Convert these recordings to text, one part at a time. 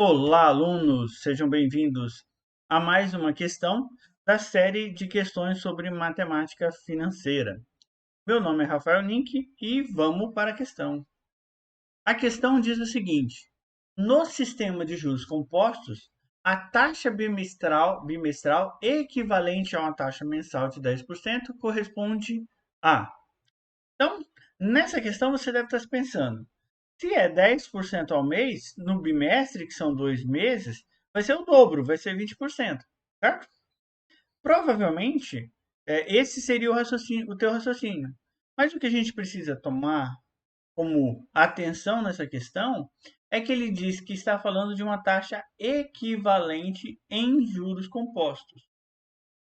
Olá, alunos! Sejam bem-vindos a mais uma questão da série de questões sobre matemática financeira. Meu nome é Rafael Nink e vamos para a questão. A questão diz o seguinte: no sistema de juros compostos, a taxa bimestral equivalente a uma taxa mensal de 10% corresponde a. Então, nessa questão você deve estar se pensando, se é 10% ao mês, no bimestre, que são 2 meses, vai ser o dobro, vai ser 20%, certo? Provavelmente, esse seria o teu raciocínio. Mas o que a gente precisa tomar como atenção nessa questão é que ele diz que está falando de uma taxa equivalente em juros compostos.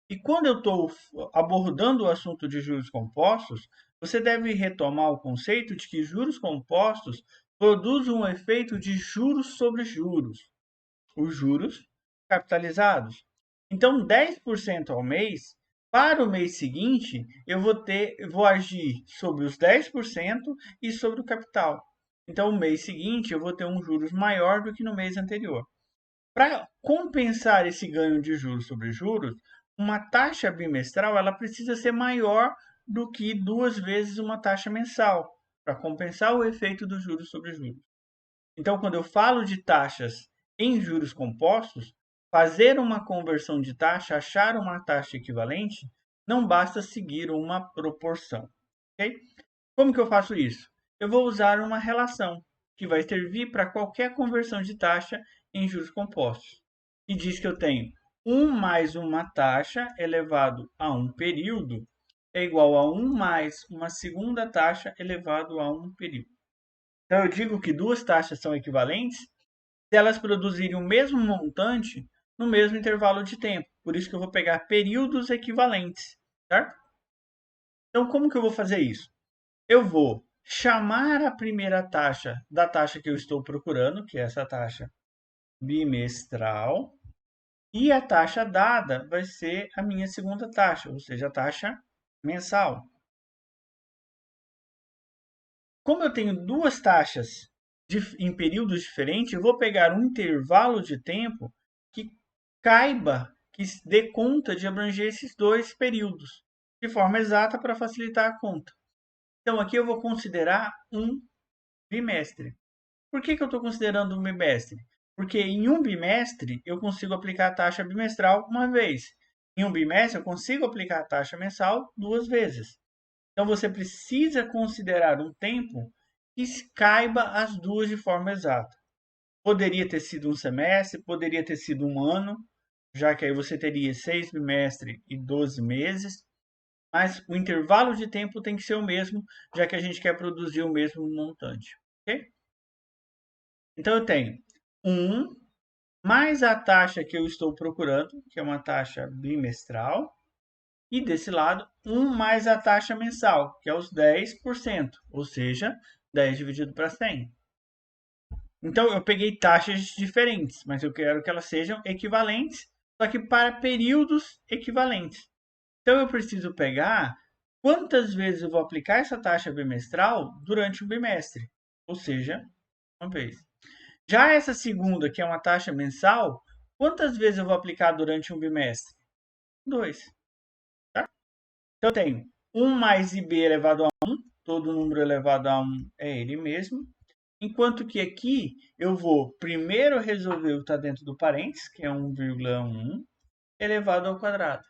E quando eu estou abordando o assunto de juros compostos, você deve retomar o conceito de que juros compostos produzem um efeito de juros sobre juros, os juros capitalizados. Então, 10% ao mês, para o mês seguinte, eu vou agir sobre os 10% e sobre o capital. Então, o mês seguinte, eu vou ter um juros maior do que no mês anterior. Para compensar esse ganho de juros sobre juros, uma taxa bimestral ela precisa ser maior do que 2 vezes uma taxa mensal, para compensar o efeito dos juros sobre juros. Então, quando eu falo de taxas em juros compostos, fazer uma conversão de taxa, achar uma taxa equivalente, não basta seguir uma proporção. Ok? Como que eu faço isso? Eu vou usar uma relação que vai servir para qualquer conversão de taxa em juros compostos. E diz que eu tenho 1 mais uma taxa elevado a um período é igual a 1 mais uma segunda taxa elevado a um período. Então, eu digo que duas taxas são equivalentes se elas produzirem o mesmo montante no mesmo intervalo de tempo. Por isso que eu vou pegar períodos equivalentes, certo? Então, como que eu vou fazer isso? Eu vou chamar a primeira taxa da taxa que eu estou procurando, que é essa taxa bimestral, e a taxa dada vai ser a minha segunda taxa, ou seja, a taxa mensal. Como eu tenho duas taxas em períodos diferentes, eu vou pegar um intervalo de tempo que caiba, que dê conta de abranger esses dois períodos, de forma exata para facilitar a conta. Então, aqui eu vou considerar um bimestre. Por que eu estou considerando um bimestre? Porque em um bimestre eu consigo aplicar a taxa bimestral uma vez. Em um bimestre eu consigo aplicar a taxa mensal 2 vezes. Então você precisa considerar um tempo que caiba as duas de forma exata. Poderia ter sido um semestre, poderia ter sido um ano, já que aí você teria 6 bimestres e 12 meses, mas o intervalo de tempo tem que ser o mesmo, já que a gente quer produzir o mesmo montante. Ok? Então eu tenho 1 mais a taxa que eu estou procurando, que é uma taxa bimestral, e desse lado 1 mais a taxa mensal, que é os 10%, ou seja, 10 dividido para 100. Então eu peguei taxas diferentes, mas eu quero que elas sejam equivalentes, só que para períodos equivalentes. Então eu preciso pegar quantas vezes eu vou aplicar essa taxa bimestral durante o bimestre, ou seja, uma vez. Já essa segunda, que é uma taxa mensal, quantas vezes eu vou aplicar durante um bimestre? 2. Tá? Então, eu tenho 1 mais IB elevado a 1, todo número elevado a 1 é ele mesmo. Enquanto que aqui eu vou primeiro resolver o que está dentro do parênteses, que é 1,1 elevado ao quadrado.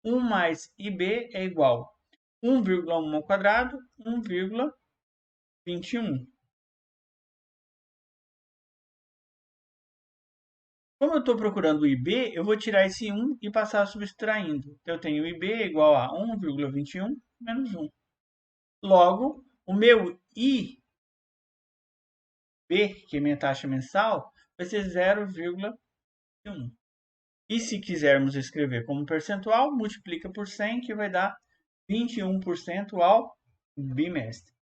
1 mais IB é igual a 1,1 ao quadrado, 1,21. Como eu estou procurando o IB, eu vou tirar esse 1 e passar subtraindo. Então, eu tenho o IB igual a 1,21 menos 1. Logo, o meu IB, que é minha taxa mensal, vai ser 0,1. E se quisermos escrever como percentual, multiplica por 100, que vai dar 21% ao bimestre.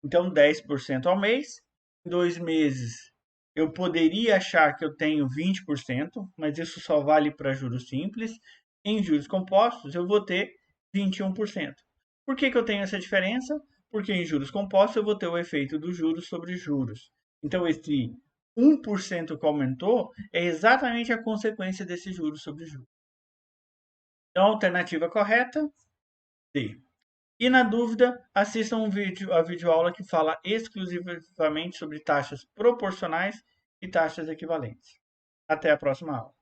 Então, 10% ao mês. Em 2 meses, eu poderia achar que eu tenho 20%, mas isso só vale para juros simples. Em juros compostos, eu vou ter 21%. Por que eu tenho essa diferença? Porque em juros compostos eu vou ter o efeito dos juros sobre juros. Então, esse 1% que aumentou é exatamente a consequência desse juros sobre juros. Então, a alternativa correta, D. E na dúvida, assista a videoaula que fala exclusivamente sobre taxas proporcionais e taxas equivalentes. Até a próxima aula.